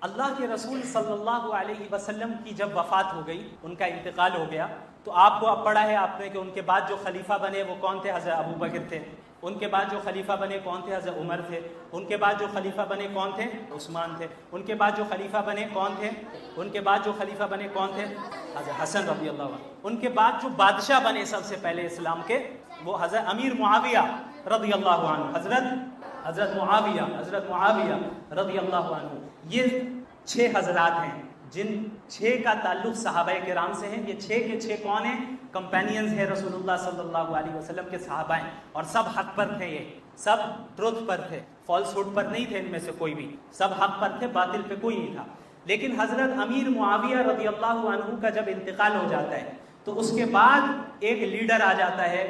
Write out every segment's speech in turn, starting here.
اللہ کے رسول صلی اللہ علیہ وسلم کی جب وفات ہو گئی، ان کا انتقال ہو گیا، تو آپ کو اب پڑھا ہے آپ نے کہ ان کے بعد جو خلیفہ بنے وہ کون تھے؟ حضرت ابو بکر تھے۔ ان کے بعد جو خلیفہ بنے کون تھے؟ حضرت عمر تھے۔ ان کے بعد جو خلیفہ بنے کون تھے؟ عثمان تھے۔ ان کے بعد جو خلیفہ بنے کون تھے؟ ان کے بعد جو خلیفہ بنے کون تھے؟ حضرت حسن رضی اللہ عنہ۔ ان کے بعد جو بادشاہ بنے سب سے پہلے اسلام کے، وہ حضرت امیر معاویہ رضی اللہ عنہ، حضرت معاویہ رضی اللہ عنہ۔ یہ 6 حضرات ہیں جن 6 کا تعلق صحابہ کرام سے ہیں۔ یہ 6 کے 6 کون ہیں؟ کمپینینز ہیں رسول اللہ صلی اللہ علیہ وسلم کے صحابہ ہیں، اور سب حق پر تھے، یہ سب ٹروتھ پر تھے، فالس ہوڈ پر نہیں تھے، ان میں سے کوئی بھی، سب حق پر تھے، باطل پہ کوئی نہیں تھا۔ لیکن حضرت امیر معاویہ رضی اللہ عنہ کا جب انتقال ہو جاتا ہے تو اس کے بعد ایک لیڈر آ جاتا ہے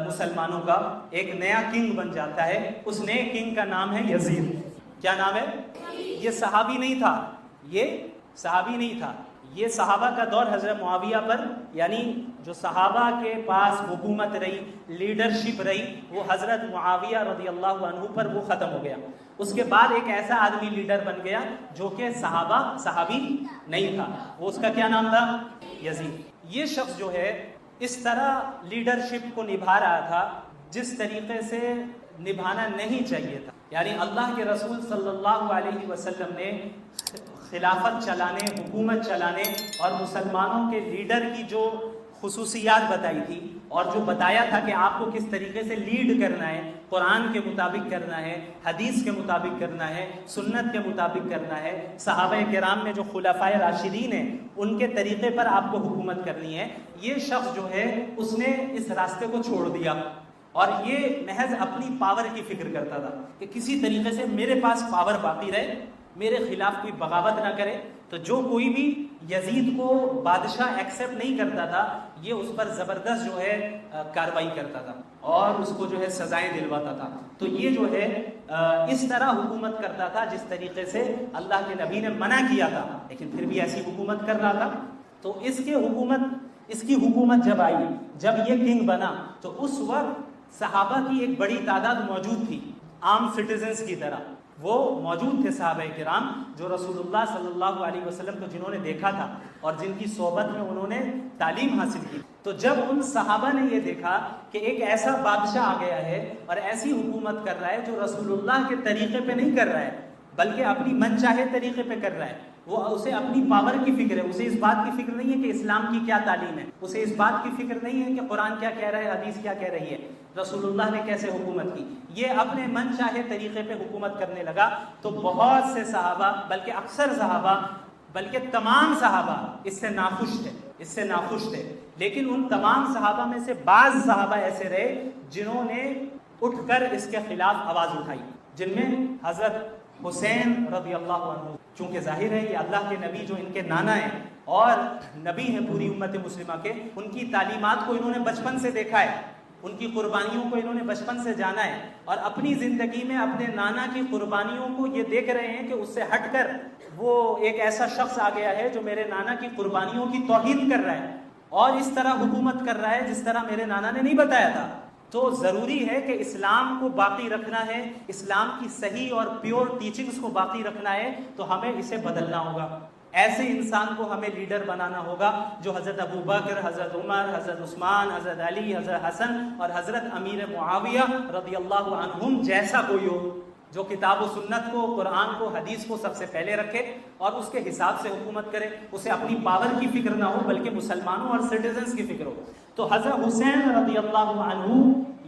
مسلمانوں کا، ایک نیا کنگ بن جاتا ہے۔ اس نئے کنگ کا نام ہے یزید۔ کیا نام ہے؟ یہ صحابی نہیں تھا، یہ صحابہ کا دور حضرت معاویہ پر، یعنی جو صحابہ کے پاس حکومت رہی، لیڈرشپ رہی، وہ حضرت معاویہ رضی اللہ عنہ پر وہ ختم ہو گیا۔ اس کے بعد ایک ایسا آدمی لیڈر بن گیا جو کہ صحابی نہیں تھا، وہ اس کا کیا نام تھا؟ یزید۔ یہ شخص جو ہے اس طرح لیڈرشپ کو نبھا رہا تھا جس طریقے سے نبھانا نہیں چاہیے تھا، یعنی اللہ کے رسول صلی اللہ علیہ وسلم نے خلافت چلانے، حکومت چلانے اور مسلمانوں کے لیڈر کی جو خصوصیات بتائی تھی، اور جو بتایا تھا کہ آپ کو کس طریقے سے لیڈ کرنا ہے، قرآن کے مطابق کرنا ہے، حدیث کے مطابق کرنا ہے، سنت کے مطابق کرنا ہے، صحابہ کرام میں جو خلفائے راشدین ہیں ان کے طریقے پر آپ کو حکومت کرنی ہے۔ یہ شخص جو ہے اس نے اس راستے کو چھوڑ دیا، اور یہ محض اپنی پاور کی فکر کرتا تھا کہ کسی طریقے سے میرے پاس پاور باقی رہے، میرے خلاف کوئی بغاوت نہ کرے۔ تو جو کوئی بھی یزید کو بادشاہ ایکسیپٹ نہیں کرتا تھا، یہ اس پر زبردست جو ہے کاروائی کرتا تھا اور اس کو جو ہے سزائیں دلواتا تھا۔ تو یہ جو ہے اس طرح حکومت کرتا تھا جس طریقے سے اللہ کے نبی نے منع کیا تھا، لیکن پھر بھی ایسی حکومت کر رہا تھا۔ تو اس کی حکومت جب آئی، جب یہ کنگ بنا، تو اس وقت صحابہ کی ایک بڑی تعداد موجود تھی، عام سٹیزنز کی طرح وہ موجود تھے صحابہ کرام، جو رسول اللہ صلی اللہ علیہ وسلم کو جنہوں نے دیکھا تھا اور جن کی صحبت میں انہوں نے تعلیم حاصل کی۔ تو جب ان صحابہ نے یہ دیکھا کہ ایک ایسا بادشاہ آ گیا ہے اور ایسی حکومت کر رہا ہے جو رسول اللہ کے طریقے پہ نہیں کر رہا ہے بلکہ اپنی من چاہے طریقے پہ کر رہا ہے، وہ اسے اپنی پاور کی فکر ہے، اسے اس بات کی فکر نہیں ہے کہ اسلام کی کیا تعلیم ہے، اسے اس بات کی فکر نہیں ہے کہ قرآن کیا کہہ رہا ہے، حدیث کیا کہہ رہی ہے، رسول اللہ نے کیسے حکومت کی، یہ اپنے من چاہے طریقے پہ حکومت کرنے لگا۔ تو بہت سے صحابہ، بلکہ اکثر صحابہ، بلکہ تمام صحابہ اس سے ناخوش تھے۔ لیکن ان تمام صحابہ میں سے بعض صحابہ ایسے رہے جنہوں نے اٹھ کر اس کے خلاف آواز اٹھائی، جن میں حضرت حسین رضی اللہ عنہ، چونکہ ظاہر ہے کہ اللہ کے نبی جو ان کے نانا ہیں اور نبی ہیں پوری امت مسلمہ کے، ان کی تعلیمات کو انہوں نے بچپن سے دیکھا ہے، ان کی قربانیوں کو انہوں نے بچپن سے جانا ہے، اور اپنی زندگی میں اپنے نانا کی قربانیوں کو یہ دیکھ رہے ہیں کہ اس سے ہٹ کر وہ ایک ایسا شخص آ گیا ہے جو میرے نانا کی قربانیوں کی توہین کر رہا ہے اور اس طرح حکومت کر رہا ہے جس طرح میرے نانا نے نہیں بتایا تھا۔ تو ضروری ہے کہ اسلام کو باقی رکھنا ہے، اسلام کی صحیح اور پیور ٹیچنگز کو باقی رکھنا ہے، تو ہمیں اسے بدلنا ہوگا۔ ایسے انسان کو ہمیں لیڈر بنانا ہوگا جو حضرت ابو بکر، حضرت عمر، حضرت عثمان، حضرت علی، حضرت حسن اور حضرت امیر معاویہ رضی اللہ عنہم جیسا کوئی ہو، جو کتاب و سنت کو، قرآن کو، حدیث کو سب سے پہلے رکھے اور اس کے حساب سے حکومت کرے، اسے اپنی پاور کی فکر نہ ہو بلکہ مسلمانوں اور سٹیزنز کی فکر ہو۔ تو حضرت حسین رضی اللہ عنہ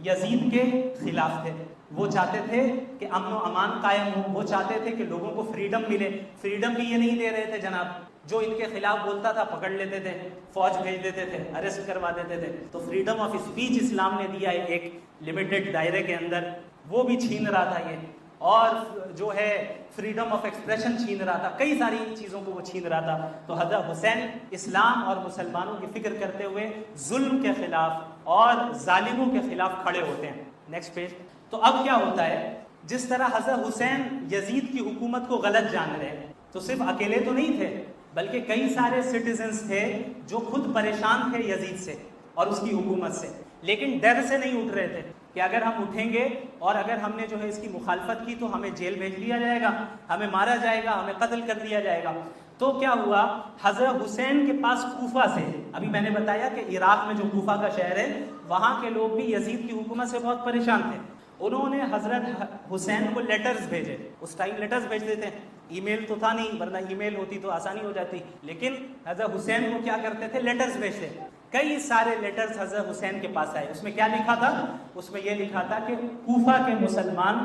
یزید کے خلاف تھے، وہ چاہتے تھے کہ امن و امان قائم ہو، وہ چاہتے تھے کہ لوگوں کو فریڈم ملے، فریڈم بھی یہ نہیں دے رہے تھے جناب، جو ان کے خلاف بولتا تھا پکڑ لیتے تھے، فوج بھیج دیتے تھے، اریسٹ کروا دیتے تھے۔ تو فریڈم آف اسپیچ اسلام نے دیا ہے ایک لمیٹڈ دائرے کے اندر، وہ بھی چھین رہا تھا یہ، اور جو ہے فریڈم آف ایکسپریشن چھین رہا تھا، کئی ساری چیزوں کو وہ چھین رہا تھا۔ تو حضرت حسین اسلام اور مسلمانوں کی فکر کرتے ہوئے ظلم کے خلاف اور ظالموں کے خلاف کھڑے ہوتے ہیں۔ Next page. تو اب کیا ہوتا ہے، جس طرح حضرت حسین یزید کی حکومت کو غلط جان رہے ہیں، تو صرف اکیلے تو نہیں تھے بلکہ کئی سارے سٹیزنز تھے جو خود پریشان تھے یزید سے اور اس کی حکومت سے، لیکن ڈر سے نہیں اٹھ رہے تھے، کہ اگر ہم اٹھیں گے اور اگر ہم نے جو ہے اس کی مخالفت کی تو ہمیں جیل بھیج دیا جائے گا، ہمیں مارا جائے گا، ہمیں قتل کر دیا جائے گا۔ تو کیا ہوا، حضرت حسین کے پاس کوفہ سے، ابھی میں نے بتایا کہ عراق میں جو کوفہ کا شہر ہے وہاں کے لوگ بھی یزید کی حکومت سے بہت پریشان تھے، انہوں نے حضرت حسین کو لیٹرز بھیجے، اس ٹائم لیٹرز بھیجتے تھے، ای میل تو تھا نہیں، ورنہ ای میل ہوتی تو آسانی ہو جاتی، لیکن حضرت حسین کو کیا کرتے تھے، لیٹرز بھیجتے۔ کئی سارے لیٹرز حضرت حسین کے پاس آئے، اس میں کیا لکھا تھا، اس میں یہ لکھا تھا کہ کوفہ کے مسلمان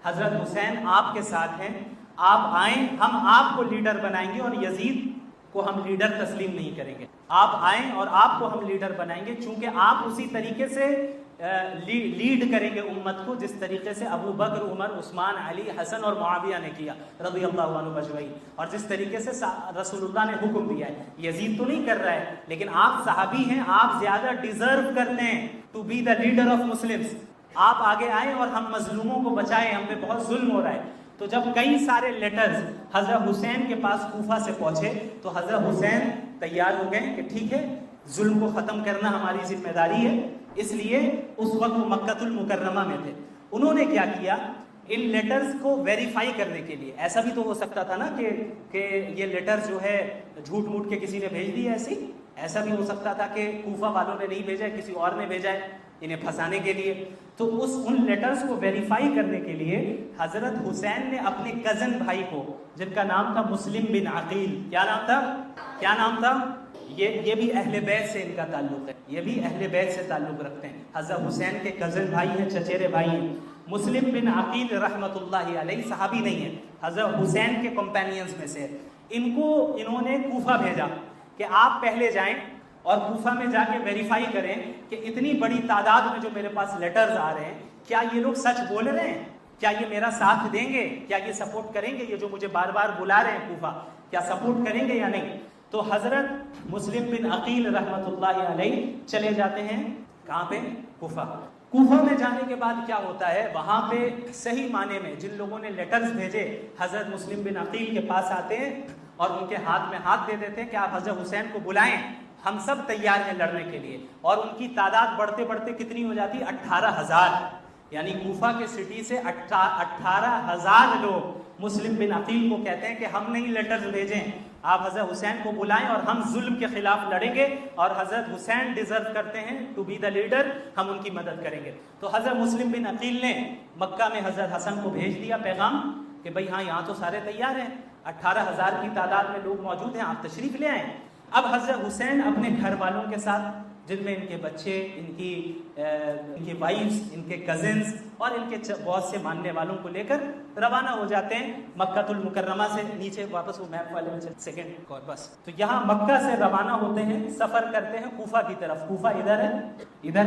حضرت حسین آپ کے ساتھ ہیں، آپ آئیں، ہم آپ کو لیڈر بنائیں گے اور یزید کو ہم لیڈر تسلیم نہیں کریں گے، آپ آئیں اور آپ کو ہم لیڈر بنائیں گے، چونکہ آپ اسی طریقے سے لیڈ کریں گے امت کو جس طریقے سے ابو بکر، عمر، عثمان، علی، حسن اور معاویہ نے کیا رضی اللہ عنہ اجمعین، اور جس طریقے سے رسول اللہ نے حکم دیا ہے۔ یزید تو نہیں کر رہا ہے، لیکن آپ صحابی ہیں، آپ زیادہ ڈیزرو کرتے ہیں to be the leader of Muslims, آپ آگے آئیں اور ہم مظلوموں کو بچائیں، ہم پہ بہت ظلم ہو رہا ہے۔ تو جب کئی سارے لیٹرز حضرت حسین کے پاس کوفہ سے پہنچے تو حضرت حسین تیار ہو گئے کہ ٹھیک ہے، ظلم کو ختم کرنا ہماری ذمہ داری ہے، اس لیے اس وقت وہ مکہ المکرمہ میں تھے۔ انہوں نے کیا کیا، ان لیٹرز کو ویریفائی کرنے کے لیے، ایسا بھی تو ہو سکتا تھا نا کہ یہ لیٹر جو ہے جھوٹ موٹ کے کسی نے بھیج دی، ایسا بھی ہو سکتا تھا کہ کوفہ والوں نے نہیں بھیجا، کسی اور نے بھیجا ہے انہیں پھنسانے کے لیے۔ تو ان لیٹرز کو ویریفائی کرنے کے لیے حضرت حسین نے اپنے کزن بھائی کو، جن کا نام تھا مسلم بن عقیل، کیا نام تھا، یہ بھی اہل بیت سے ان کا تعلق ہے، یہ بھی اہل بیت سے تعلق رکھتے ہیں، حضرت حسین کے کزن بھائی ہیں، چچیرے بھائی ہیں۔ مسلم بن عقیل رحمۃ اللہ علیہ صحابی نہیں ہے، حضرت حسین کے کمپینینز میں سے، انہوں نے کوفہ بھیجا کہ آپ پہلے جائیں اور کوفہ میں جا کے ویریفائی کریں کہ اتنی بڑی تعداد میں جو میرے پاس لیٹرز آ رہے ہیں، کیا یہ لوگ سچ بول رہے ہیں، کیا یہ میرا ساتھ دیں گے، کیا یہ سپورٹ کریں گے، یہ جو مجھے بار بار بلا رہے ہیں کوفہ، کیا سپورٹ کریں گے یا نہیں۔ تو حضرت مسلم بن عقیل رحمۃ اللہ علیہ چلے جاتے ہیں کہاں پہ، کوفہ میں جانے کے بعد کیا ہوتا ہے، وہاں پہ صحیح معنی میں جن لوگوں نے لیٹرز بھیجے حضرت مسلم بن عقیل کے پاس آتے ہیں اور ان کے ہاتھ میں ہاتھ دے دیتے ہیں کہ آپ حضرت حسین کو بلائیں، ہم سب تیار ہیں لڑنے کے لیے۔ اور ان کی تعداد بڑھتے بڑھتے کتنی ہو جاتی، 18,000، یعنی کوفہ کے سٹی سے 18,000 لوگ مسلم بن عقیل کو کہتے ہیں کہ ہم نہیں لیٹرز بھیجیں، آپ حضرت حسین کو بلائیں اور ہم ظلم کے خلاف لڑیں گے، اور حضرت حسین ڈیزرو کرتے ہیں ٹو بی دا لیڈر، ہم ان کی مدد کریں گے۔ تو حضرت مسلم بن عقیل نے مکہ میں حضرت حسن کو بھیج دیا پیغام کہ بھئی ہاں یہاں تو سارے تیار ہیں، 18,000 کی تعداد میں لوگ موجود ہیں، آپ تشریف لے آئیں۔ اب حضرت حسین اپنے گھر والوں کے ساتھ، جن میں ان کے بچے، ان کی وائفز، ان کے کزنز اور ان کے بہت سے ماننے والوں کو لے کر روانہ ہو جاتے ہیں مکہ المکرمہ سے۔ نیچے واپس وہ میپ والے میں سیکنڈ اور بس، تو یہاں مکہ سے روانہ ہوتے ہیں، سفر کرتے ہیں کوفہ کی طرف۔ کوفہ ادھر ہے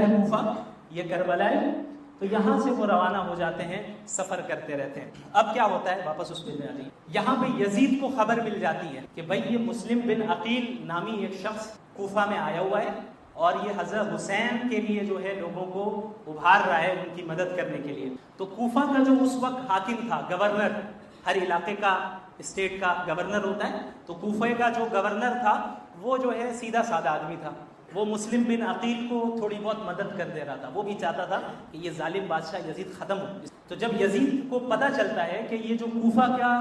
کوفہ، یہ کربلا ہے، تو یہاں سے وہ روانہ ہو جاتے ہیں، سفر کرتے رہتے ہیں۔ اب کیا ہوتا ہے، واپس اس پہ جا رہی ہے، یہاں پہ یزید کو خبر مل جاتی ہے کہ بھائی یہ مسلم بن عقیل نامی ایک شخص کوفہ میں آیا ہوا ہے اور یہ حضرت حسین کے لیے جو ہے لوگوں کو ابھار رہا ہے ان کی مدد کرنے کے لیے۔ تو کوفہ کا جو اس وقت حاکم تھا، گورنر، ہر علاقے کا اسٹیٹ کا گورنر ہوتا ہے، تو کوفہ کا جو گورنر تھا وہ جو ہے سیدھا سادہ آدمی تھا، وہ مسلم بن عقیل کو تھوڑی بہت مدد کر دے رہا تھا، وہ بھی چاہتا تھا کہ یہ ظالم بادشاہ یزید ختم ہو۔ تو جب یزید کو پتہ چلتا ہے کہ یہ جو کوفہ کا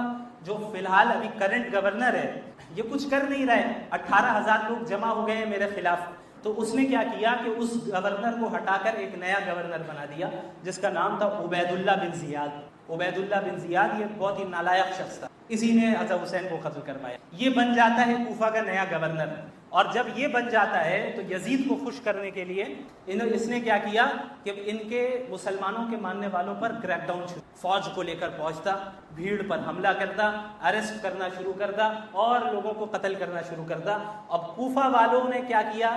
جو فی الحال ابھی کرنٹ گورنر ہے یہ کچھ کر نہیں رہا ہے، 18,000 لوگ جمع ہو گئے ہیں میرے خلاف، تو اس نے کیا کیا کہ اس گورنر کو ہٹا کر ایک نیا گورنر بنا دیا جس کا نام تھا عبید اللہ بن زیاد۔ عبید اللہ بن زیاد یہ بہت ہی نالائق شخص تھا، اسی نے حضرت حسین کو قتل کروایا۔ یہ بن جاتا ہے کوفہ کا نیا گورنر، اور جب یہ بن جاتا ہے تو یزید کو خوش کرنے کے لیے اس نے کیا کیا کہ ان کے مسلمانوں کے ماننے والوں پر کریک ڈاؤن، فوج کو لے کر پہنچتا، بھیڑ پر حملہ کرتا، اریسٹ کرنا شروع کرتا اور لوگوں کو قتل کرنا شروع کرتا۔ اب کوفہ والوں نے کیا کیا،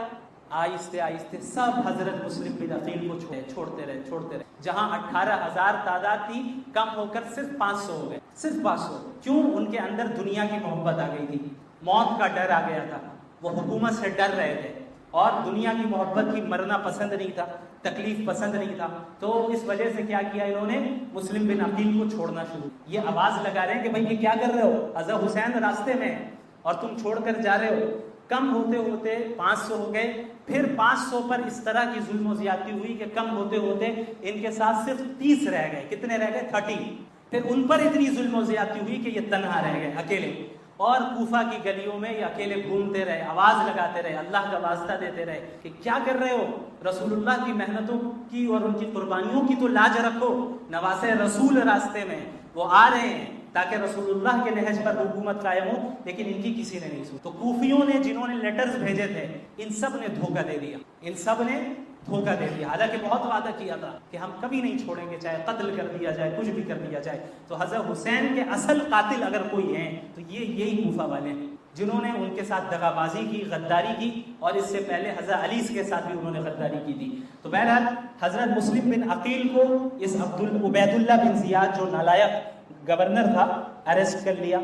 آہستہ آہستہ سب حضرت مسلم بن عقیل کو چھوڑتے رہے۔ جہاں 18,000 تعداد تھی کم ہو کر صرف 500 ہو گئے، صرف 500۔ کیوں؟ ان کے اندر دنیا کی محبت آ گئی تھی، موت کا ڈر آ گیا تھا، وہ حکومت سے ڈر رہے تھے اور دنیا کی محبت کی، مرنا پسند نہیں تھا، تکلیف پسند نہیں تھا۔ تو اس وجہ سے کیا کیا انہوں نے، مسلم بن عقیل کو چھوڑنا شروع۔ یہ آواز لگا رہے ہیں کہ بھائی یہ کیا کر رہے ہو، حضرت حسین راستے میں اور تم چھوڑ کر جا رہے ہو۔ کم ہوتے ہوتے 500 ہو گئے، پھر 500 پر اس طرح کی ظلم و زیادتی ہوئی کہ کم ہوتے ہوتے ان کے ساتھ صرف 30 رہ گئے. کتنے رہ گئے؟ 30. پھر ان پر اتنی ظلم و زیادتی ہوئی کہ یہ تنہا رہ گئے، اکیلے، اور کوفہ کی گلیوں میں یہ اکیلے گھومتے رہے، آواز لگاتے رہے، اللہ کا واسطہ دیتے رہے کہ کیا کر رہے ہو، رسول اللہ کی محنتوں کی اور ان کی قربانیوں کی تو لاج رکھو، نواسے رسول راستے میں وہ آ رہے ہیں تاکہ رسول اللہ کے نہج پر حکومت قائم ہو، لیکن ان کی کسی نے نہیں سنی. تو کوفیوں نے جنہوں نے لیٹرز بھیجے تھے ان سب نے دھوکہ دے دیا، ان سب نے دھوکہ دے دیا، حالانکہ بہت وعدہ کیا تھا کہ ہم کبھی نہیں چھوڑیں گے، چاہے قتل کر دیا جائے، کچھ بھی کر دیا جائے. تو حضرت حسین کے اصل قاتل اگر کوئی ہیں تو یہی کوفہ والے ہیں جنہوں نے ان کے ساتھ دغا بازی کی، غداری کی، اور اس سے پہلے حضرت علی کے ساتھ بھی انہوں نے غداری کی تھی. تو بہرحال حضرت مسلم بن عقیل کو اس عبید اللہ بن زیاد جو نالائق گورنر تھا اریسٹ کر لیا.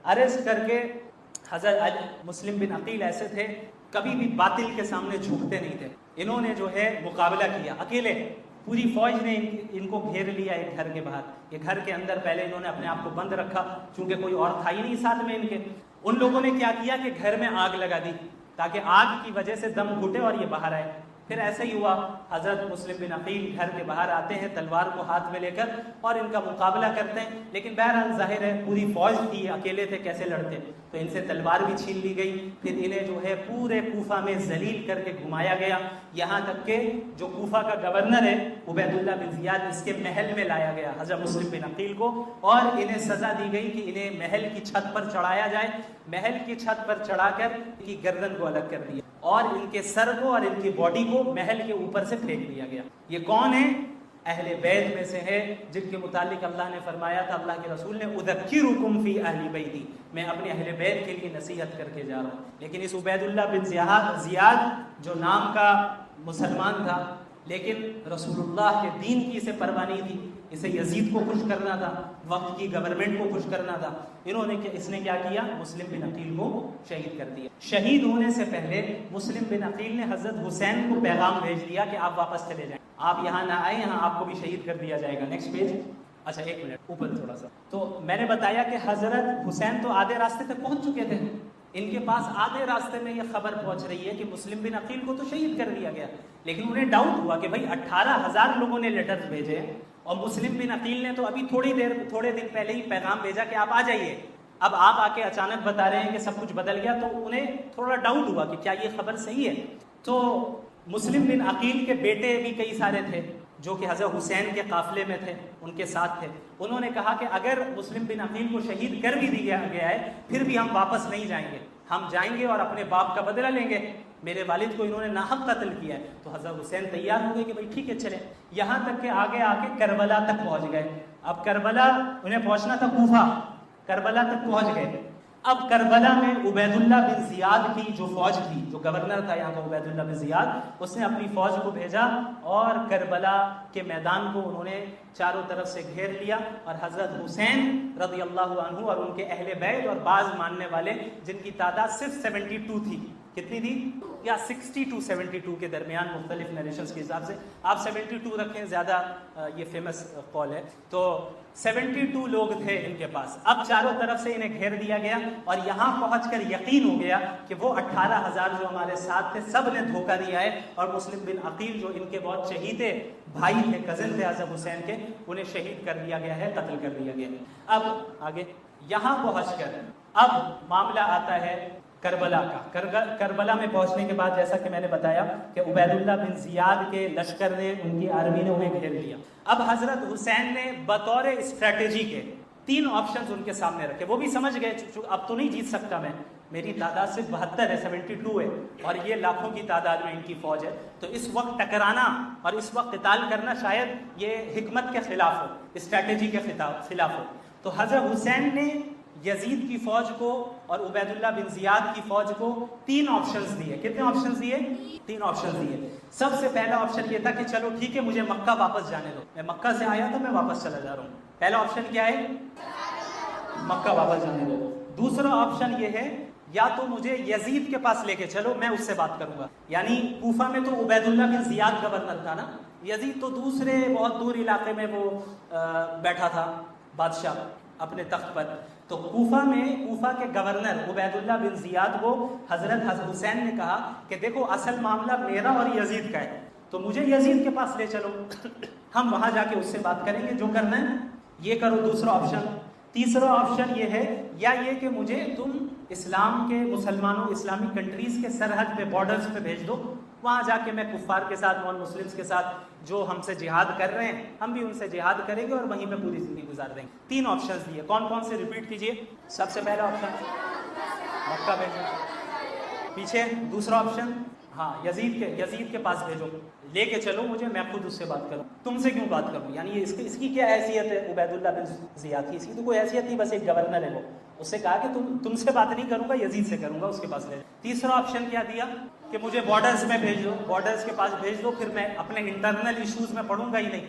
اریسٹ کر کے حضرت مسلم بن عقیل ایسے تھے کبھی بھی باطل کے سامنے جھکتے نہیں تھے. انہوں نے جو ہے مقابلہ کیا اکیلے، پوری فوج نے ان کو گھیر لیا ایک گھر کے باہر. یہ گھر کے اندر پہلے انہوں نے اپنے آپ کو بند رکھا چونکہ کوئی اور تھا ہی نہیں ساتھ میں ان کے. ان لوگوں نے کیا کیا کہ گھر میں آگ لگا دی تاکہ آگ کی وجہ سے دم گھٹے اور یہ باہر آئے. پھر ایسا ہی ہوا، حضرت مسلم بن عقیل گھر کے باہر آتے ہیں تلوار کو ہاتھ میں لے کر اور ان کا مقابلہ کرتے ہیں، لیکن بہرحال ظاہر ہے پوری فوج تھی، اکیلے تھے، کیسے لڑتے. تو ان سے تلوار بھی چھین لی گئی. پھر انہیں جو ہے پورے کوفہ میں ذلیل کر کے گھمایا گیا، یہاں تک کہ جو کوفہ کا گورنر ہے عبید اللہ بن زیاد، اس کے محل میں لایا گیا حضرت مسلم بن عقیل کو، اور انہیں سزا دی گئی کہ انہیں محل کی چھت پر چڑھایا جائے. محل کی چھت پر چڑھا کر ان کی گردن کو الگ کر دیا اور ان کے سر کو اور ان کی باڈی کو محل کے اوپر سے پھینک دیا گیا. یہ کون ہے؟ اہل بیت میں سے ہے جن کے متعلق اللہ نے فرمایا تھا، اللہ کے رسول نے، اذکرکم فی اہل بیتی، میں اپنے اہل بیت کے لیے نصیحت کر کے جا رہا ہوں. لیکن اس عبید اللہ بن زیاد جو نام کا مسلمان تھا لیکن رسول اللہ کے دین کی اسے پرواہ نہیں تھی، اسے یزید کو خوش کرنا تھا، وقت کی گورنمنٹ کو خوش کرنا تھا. اس نے کیا کیا؟ مسلم بن عقیل کو شہید کر دیا. شہید ہونے سے پہلے مسلم بن عقیل نے حضرت حسین کو پیغام بھیج دیا کہ آپ واپس چلے جائیں، آپ یہاں نہ آئے، یہاں آپ کو بھی شہید کر دیا جائے گا. Next page. اچھا ایک منٹ اوپر تھوڑا سا. تو میں نے بتایا کہ حضرت حسین تو آدھے راستے تک پہنچ چکے تھے، ان کے پاس آدھے راستے میں یہ خبر پہنچ رہی ہے کہ مسلم بن عقیل کو تو شہید کر دیا گیا، لیکن انہیں ڈاؤٹ ہوا کہ بھائی 18,000 لوگوں نے لیٹر بھیجے اور مسلم بن عقیل نے تو ابھی تھوڑے دن پہلے ہی پیغام بھیجا کہ آپ آ جائیے، اب آپ آ کے اچانک بتا رہے ہیں کہ سب کچھ بدل گیا. تو انہیں تھوڑا ڈاؤٹ ہوا کہ کیا یہ خبر صحیح ہے. تو مسلم بن عقیل کے بیٹے بھی کئی سارے تھے جو کہ حضرت حسین کے قافلے میں تھے، ان کے ساتھ تھے. انہوں نے کہا کہ اگر مسلم بن عقیل کو شہید کر بھی دیا گیا ہے پھر بھی ہم واپس نہیں جائیں گے، ہم جائیں گے اور اپنے باپ کا بدلہ لیں گے، میرے والد کو انہوں نے ناحق قتل کیا ہے. تو حضرت حسین تیار ہو گئے کہ بھائی ٹھیک ہے چلیں. یہاں تک کہ آگے آ کے کربلا تک پہنچ گئے. اب کربلا انہیں پہنچنا تھا کوفہ، کربلا تک پہنچ گئے. اب کربلا میں عبید اللہ بن زیاد کی جو فوج تھی، جو گورنر تھا یہاں کا عبید اللہ بن زیاد، اس نے اپنی فوج کو بھیجا اور کربلا کے میدان کو انہوں نے چاروں طرف سے گھیر لیا. اور حضرت حسین رضی اللہ عنہ اور ان کے اہل بیت اور بعض ماننے والے جن کی تعداد صرف 72 تھی، کتنی تھی؟ یا 60 to 72 کے درمیان، مختلف نیریشنز کے حساب سے آپ 72 رکھیں، زیادہ یہ فیمس قول ہے. تو 72 لوگ تھے ان کے پاس. اب چاروں طرف سے انہیں گھیر دیا گیا اور یہاں پہنچ کر یقین ہو گیا کہ وہ 18,000 جو ہمارے ساتھ تھے سب نے دھوکہ دیا ہے، اور مسلم بن عقیل جو ان کے بہت چہیتے بھائی تھے، کزن تھے حضرت حسین کے، انہیں شہید کر دیا گیا ہے، قتل کر دیا گیا ہے. اب آگے یہاں پہنچ کر اب معاملہ آتا ہے کربلا کا. کربلا میں پہنچنے کے بعد جیسا کہ میں نے بتایا کہ عبید اللہ بن زیاد کے لشکر نے، ان کی آرمی نے انہیں گھیر لیا. اب حضرت حسین نے بطور اسٹریٹجی کے 3 آپشنز ان کے سامنے رکھے. وہ بھی سمجھ گئے اب تو نہیں جیت سکتا میں، میری تعداد صرف 72 ہے، 72 ہے، اور یہ لاکھوں کی تعداد میں ان کی فوج ہے. تو اس وقت ٹکرانا اور اس وقت قتال کرنا شاید یہ حکمت کے خلاف ہو، اسٹریٹجی کے خلاف ہو. تو حضرت حسین نے یزید کی فوج کو اور عبید اللہ بن زیاد کی فوج کو 3 آپشنز دیے. کتنے آپشنز دیے؟ 3 آپشنز دیے. سب سے پہلا آپشن یہ تھا کہ چلو ٹھیک ہے مجھے مکہ واپس جانے دو، میں مکہ سے آیا تھا، میں واپس چلا جا رہا ہوں. پہلا آپشن کیا ہے؟ مکہ واپس جانے دو. دوسرا آپشن یہ ہے یا تو مجھے یزید کے پاس لے کے چلو، میں اس سے بات کروں گا. یعنی کوفہ میں تو عبید اللہ بن زیاد گورنر تھا نا، یزید تو دوسرے بہت دور علاقے میں وہ بیٹھا تھا بادشاہ اپنے تخت پر. تو کوفہ کے گورنر عبید اللہ بن زیاد کو حضرت حسین نے کہا کہ دیکھو اصل معاملہ میرا اور یزید کا ہے، تو مجھے یزید کے پاس لے چلو، ہم وہاں جا کے اس سے بات کریں گے، جو کرنا ہے یہ کرو۔ دوسرا آپشن۔ تیسرا آپشن یہ ہے یا یہ کہ مجھے تم اسلام کے مسلمانوں اسلامی کنٹریز کے سرحد پہ بارڈرز پہ بھیج دو، وہاں جا کے میں کفار کے ساتھ نان مسلمس کے ساتھ جو ہم سے جہاد کر رہے ہیں ہم بھی ان سے جہاد کریں گے اور وہیں پہ پوری زندگی گزار دیں گے۔ تین آپشنز دیے، کون کون سے ریپیٹ کیجئے۔ سب سے پہلا آپشن مکہ بھیجو، پیچھے دوسرا آپشن ہاں یزید کے پاس بھیجو، لے کے چلو مجھے، میں خود اس سے بات کروں۔ تم سے کیوں بات کروں؟ یعنی اس کی کیا حیثیت ہے عبید اللہ بن زیاد کی؟ اس کی تو کوئی حیثیت نہیں، بس ایک گورنر ہے وہ۔ اس سے کہا کہ تم سے بات نہیں کروں گا، یزید سے کروں گا، اس کے پاس لے جاؤ۔ تیسرا آپشن کیا دیا کہ مجھے بارڈرز میں بھیج دو، بارڈرز کے پاس بھیج دو، پھر میں اپنے انٹرنل ایشوز میں پڑھوں گا ہی نہیں،